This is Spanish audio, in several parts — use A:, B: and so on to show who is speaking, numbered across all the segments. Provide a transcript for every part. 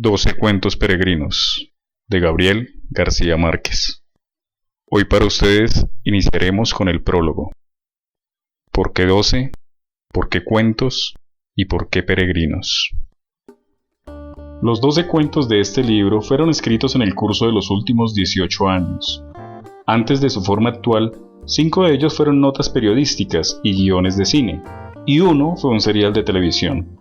A: 12 cuentos peregrinos, de Gabriel García Márquez. Hoy para ustedes iniciaremos con el prólogo. ¿Por qué 12? ¿Por qué cuentos? ¿Y por qué peregrinos? Los 12 cuentos de este libro fueron escritos en el curso de los últimos 18 años. Antes de su forma actual, 5 de ellos fueron notas periodísticas y guiones de cine, y uno fue un serial de televisión.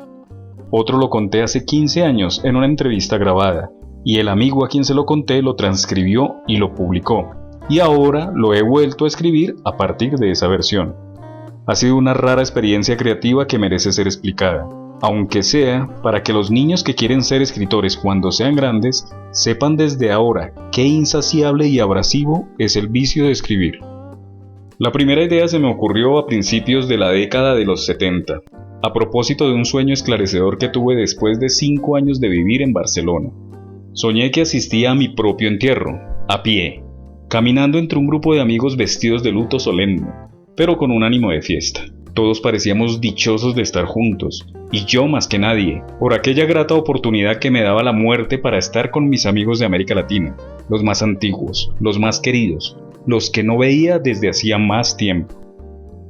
A: Otro lo conté hace 15 años en una entrevista grabada, y el amigo a quien se lo conté lo transcribió y lo publicó, y ahora lo he vuelto a escribir a partir de esa versión. Ha sido una rara experiencia creativa que merece ser explicada, aunque sea para que los niños que quieren ser escritores cuando sean grandes sepan desde ahora qué insaciable y abrasivo es el vicio de escribir. La primera idea se me ocurrió a principios de la década de los 70, a propósito de un sueño esclarecedor que tuve después de 5 años de vivir en Barcelona. Soñé que asistía a mi propio entierro, a pie, caminando entre un grupo de amigos vestidos de luto solemne, pero con un ánimo de fiesta. Todos parecíamos dichosos de estar juntos, y yo más que nadie, por aquella grata oportunidad que me daba la muerte para estar con mis amigos de América Latina, los más antiguos, los más queridos, los que no veía desde hacía más tiempo.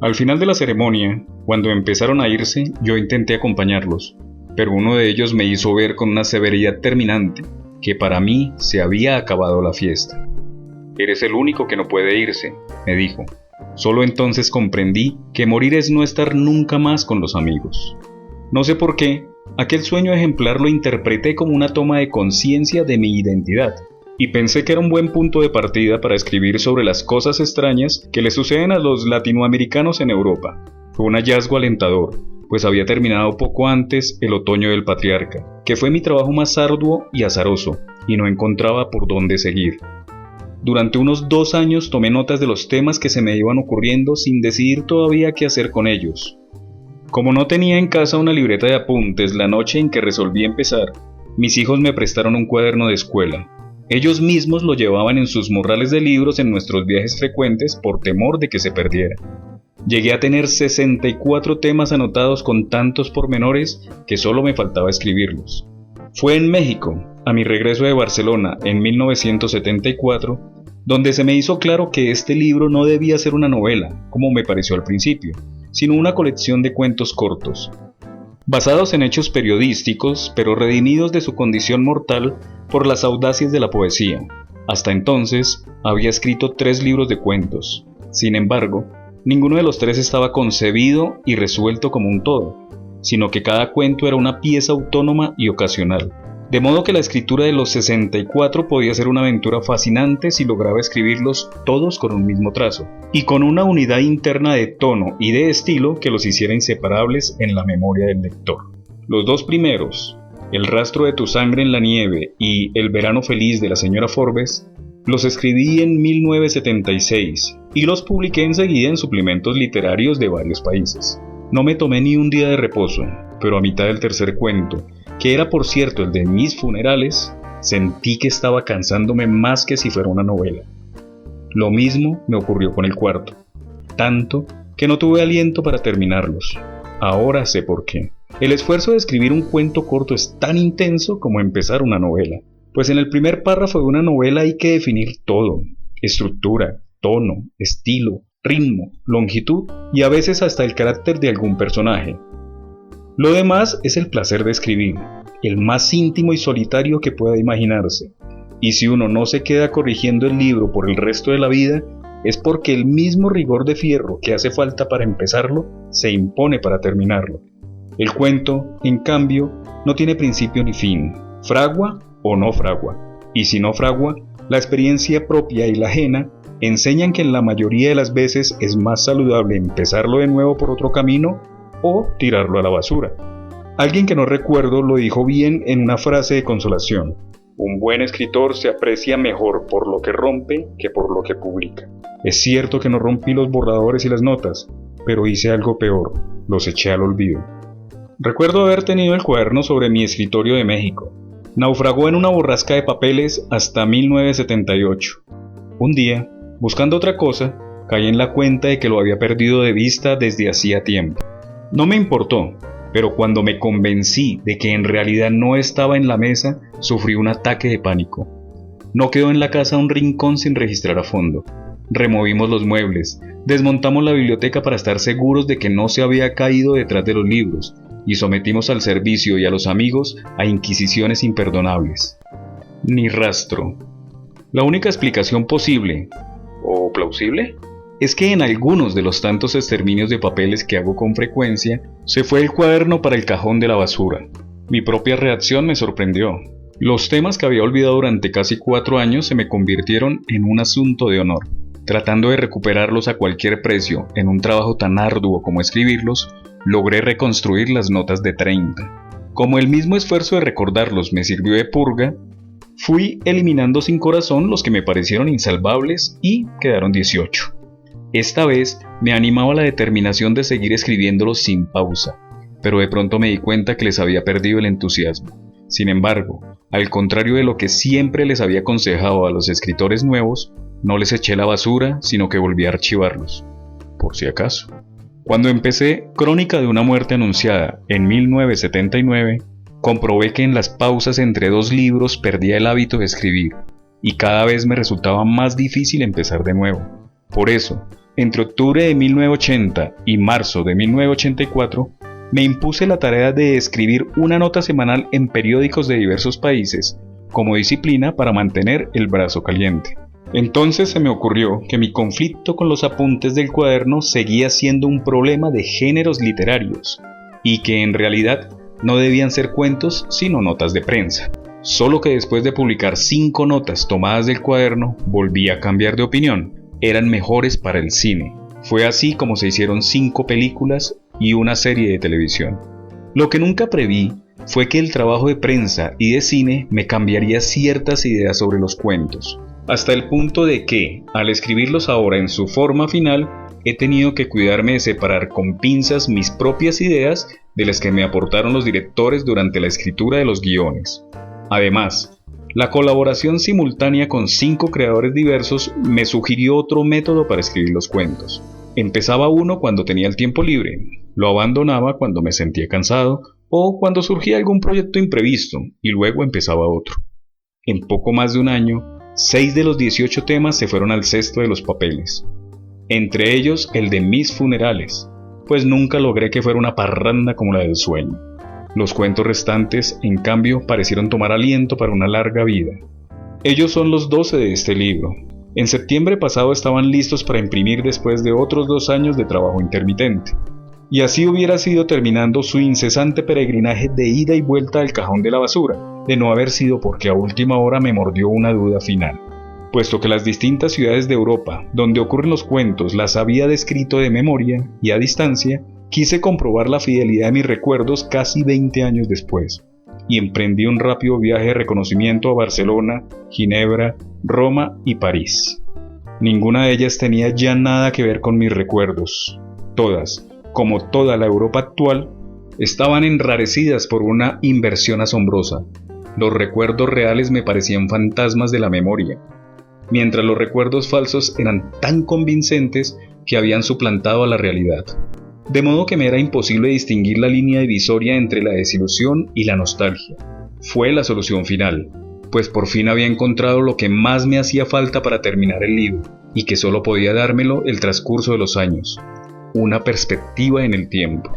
A: Al final de la ceremonia, cuando empezaron a irse, yo intenté acompañarlos, pero uno de ellos me hizo ver con una severidad terminante que para mí se había acabado la fiesta. «Eres el único que no puede irse», me dijo. Solo entonces comprendí que morir es no estar nunca más con los amigos. No sé por qué, aquel sueño ejemplar lo interpreté como una toma de conciencia de mi identidad, y pensé que era un buen punto de partida para escribir sobre las cosas extrañas que le suceden a los latinoamericanos en Europa. Fue un hallazgo alentador, pues había terminado poco antes el Otoño del Patriarca, que fue mi trabajo más arduo y azaroso, y no encontraba por dónde seguir. Durante unos 2 años tomé notas de los temas que se me iban ocurriendo sin decidir todavía qué hacer con ellos. Como no tenía en casa una libreta de apuntes la noche en que resolví empezar, mis hijos me prestaron un cuaderno de escuela. Ellos mismos lo llevaban en sus morrales de libros en nuestros viajes frecuentes por temor de que se perdiera. Llegué a tener 64 temas anotados con tantos pormenores que solo me faltaba escribirlos. Fue en México, a mi regreso de Barcelona en 1974, donde se me hizo claro que este libro no debía ser una novela, como me pareció al principio, sino una colección de cuentos cortos, basados en hechos periodísticos, pero redimidos de su condición mortal por las audacias de la poesía. Hasta entonces, había escrito 3 libros de cuentos. Sin embargo, ninguno de los 3 estaba concebido y resuelto como un todo, sino que cada cuento era una pieza autónoma y ocasional. De modo que la escritura de los 64 podía ser una aventura fascinante si lograba escribirlos todos con un mismo trazo, y con una unidad interna de tono y de estilo que los hiciera inseparables en la memoria del lector. Los 2 primeros, El rastro de tu sangre en la nieve y El verano feliz de la señora Forbes, los escribí en 1976 y los publiqué enseguida en suplementos literarios de varios países. No me tomé ni un día de reposo, pero a mitad del tercer cuento, que era por cierto el de mis funerales, sentí que estaba cansándome más que si fuera una novela. Lo mismo me ocurrió con el cuarto, tanto que no tuve aliento para terminarlos. Ahora sé por qué. El esfuerzo de escribir un cuento corto es tan intenso como empezar una novela, pues en el primer párrafo de una novela hay que definir todo: estructura, tono, estilo, ritmo, longitud y a veces hasta el carácter de algún personaje. Lo demás es el placer de escribir, el más íntimo y solitario que pueda imaginarse, y si uno no se queda corrigiendo el libro por el resto de la vida, es porque el mismo rigor de fierro que hace falta para empezarlo, se impone para terminarlo. El cuento, en cambio, no tiene principio ni fin, fragua o no fragua, y si no fragua, la experiencia propia y la ajena enseñan que en la mayoría de las veces es más saludable empezarlo de nuevo por otro camino o tirarlo a la basura. Alguien que no recuerdo lo dijo bien en una frase de consolación: un buen escritor se aprecia mejor por lo que rompe que por lo que publica. Es cierto que no rompí los borradores y las notas, pero hice algo peor: los eché al olvido. Recuerdo haber tenido el cuaderno sobre mi escritorio de México. Naufragó en una borrasca de papeles hasta 1978. Un día, buscando otra cosa, caí en la cuenta de que lo había perdido de vista desde hacía tiempo. No me importó, pero cuando me convencí de que en realidad no estaba en la mesa, sufrí un ataque de pánico. No quedó en la casa un rincón sin registrar a fondo. Removimos los muebles, desmontamos la biblioteca para estar seguros de que no se había caído detrás de los libros, y sometimos al servicio y a los amigos a inquisiciones imperdonables. Ni rastro. La única explicación posible, o plausible, es que en algunos de los tantos exterminios de papeles que hago con frecuencia, se fue el cuaderno para el cajón de la basura. Mi propia reacción me sorprendió. Los temas que había olvidado durante casi 4 años se me convirtieron en un asunto de honor. Tratando de recuperarlos a cualquier precio en un trabajo tan arduo como escribirlos, logré reconstruir las notas de 30. Como el mismo esfuerzo de recordarlos me sirvió de purga, fui eliminando sin corazón los que me parecieron insalvables y quedaron 18. Esta vez me animaba la determinación de seguir escribiéndolos sin pausa, pero de pronto me di cuenta que les había perdido el entusiasmo. Sin embargo, al contrario de lo que siempre les había aconsejado a los escritores nuevos, no les eché la basura, sino que volví a archivarlos, por si acaso. Cuando empecé Crónica de una muerte anunciada en 1979, comprobé que en las pausas entre 2 libros perdía el hábito de escribir, y cada vez me resultaba más difícil empezar de nuevo. Por eso, entre octubre de 1980 y marzo de 1984, me impuse la tarea de escribir una nota semanal en periódicos de diversos países, como disciplina para mantener el brazo caliente. Entonces se me ocurrió que mi conflicto con los apuntes del cuaderno seguía siendo un problema de géneros literarios, y que en realidad no debían ser cuentos sino notas de prensa. Solo que después de publicar 5 notas tomadas del cuaderno, volví a cambiar de opinión. Eran mejores para el cine. Fue así como se hicieron 5 películas y una serie de televisión. Lo que nunca preví fue que el trabajo de prensa y de cine me cambiaría ciertas ideas sobre los cuentos, hasta el punto de que, al escribirlos ahora en su forma final, he tenido que cuidarme de separar con pinzas mis propias ideas de las que me aportaron los directores durante la escritura de los guiones. Además, la colaboración simultánea con 5 creadores diversos me sugirió otro método para escribir los cuentos. Empezaba uno cuando tenía el tiempo libre, lo abandonaba cuando me sentía cansado o cuando surgía algún proyecto imprevisto y luego empezaba otro. En poco más de un año, 6 de los 18 temas se fueron al cesto de los papeles. Entre ellos el de mis funerales, pues nunca logré que fuera una parranda como la del sueño. Los cuentos restantes, en cambio, parecieron tomar aliento para una larga vida. Ellos son los 12 de este libro. En septiembre pasado estaban listos para imprimir después de otros 2 años de trabajo intermitente. Y así hubiera sido terminando su incesante peregrinaje de ida y vuelta al cajón de la basura, de no haber sido porque a última hora me mordió una duda final. Puesto que las distintas ciudades de Europa, donde ocurren los cuentos, las había descrito de memoria y a distancia, quise comprobar la fidelidad de mis recuerdos casi 20 años después, y emprendí un rápido viaje de reconocimiento a Barcelona, Ginebra, Roma y París. Ninguna de ellas tenía ya nada que ver con mis recuerdos. Todas, como toda la Europa actual, estaban enrarecidas por una inversión asombrosa. Los recuerdos reales me parecían fantasmas de la memoria, mientras los recuerdos falsos eran tan convincentes que habían suplantado a la realidad. De modo que me era imposible distinguir la línea divisoria entre la desilusión y la nostalgia. Fue la solución final, pues por fin había encontrado lo que más me hacía falta para terminar el libro, y que solo podía dármelo el transcurso de los años: una perspectiva en el tiempo.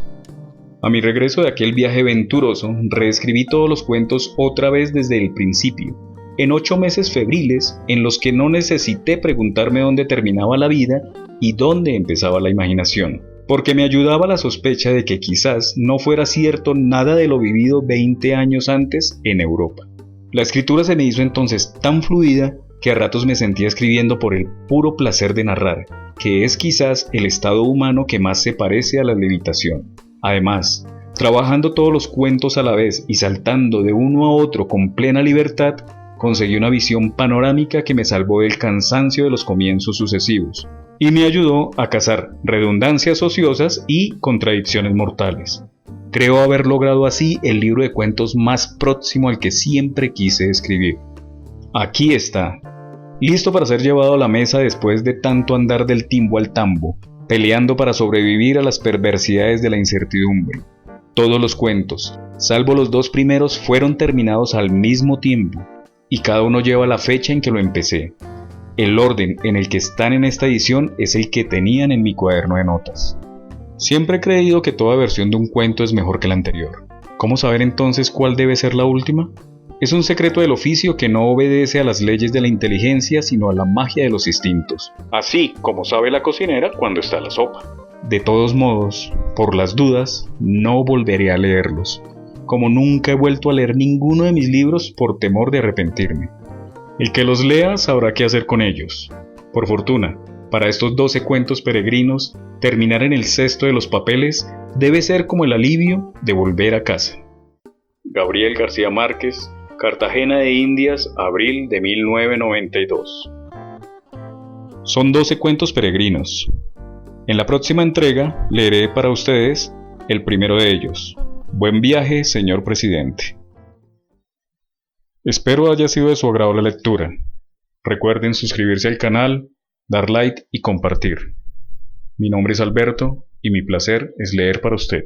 A: A mi regreso de aquel viaje venturoso, reescribí todos los cuentos otra vez desde el principio, en 8 meses febriles en los que no necesité preguntarme dónde terminaba la vida y dónde empezaba la imaginación, porque me ayudaba la sospecha de que quizás no fuera cierto nada de lo vivido 20 años antes en Europa. La escritura se me hizo entonces tan fluida que a ratos me sentía escribiendo por el puro placer de narrar, que es quizás el estado humano que más se parece a la levitación. Además, trabajando todos los cuentos a la vez y saltando de uno a otro con plena libertad, conseguí una visión panorámica que me salvó del cansancio de los comienzos sucesivos y me ayudó a cazar redundancias ociosas y contradicciones mortales. Creo haber logrado así el libro de cuentos más próximo al que siempre quise escribir. Aquí está, listo para ser llevado a la mesa después de tanto andar del timbo al tambo, peleando para sobrevivir a las perversidades de la incertidumbre. Todos los cuentos, salvo los dos primeros, fueron terminados al mismo tiempo, y cada uno lleva la fecha en que lo empecé. El orden en el que están en esta edición es el que tenían en mi cuaderno de notas. Siempre he creído que toda versión de un cuento es mejor que la anterior. ¿Cómo saber entonces cuál debe ser la última? Es un secreto del oficio que no obedece a las leyes de la inteligencia, sino a la magia de los instintos. Así como sabe la cocinera cuando está la sopa. De todos modos, por las dudas, no volveré a leerlos, como nunca he vuelto a leer ninguno de mis libros por temor de arrepentirme. El que los lea sabrá qué hacer con ellos. Por fortuna, para estos 12 cuentos peregrinos, terminar en el cesto de los papeles debe ser como el alivio de volver a casa. Gabriel García Márquez, Cartagena de Indias, abril de 1992. Son 12 cuentos peregrinos. En la próxima entrega leeré para ustedes el primero de ellos. Buen viaje, señor presidente. Espero haya sido de su agrado la lectura. Recuerden suscribirse al canal, dar like y compartir. Mi nombre es Alberto y mi placer es leer para usted.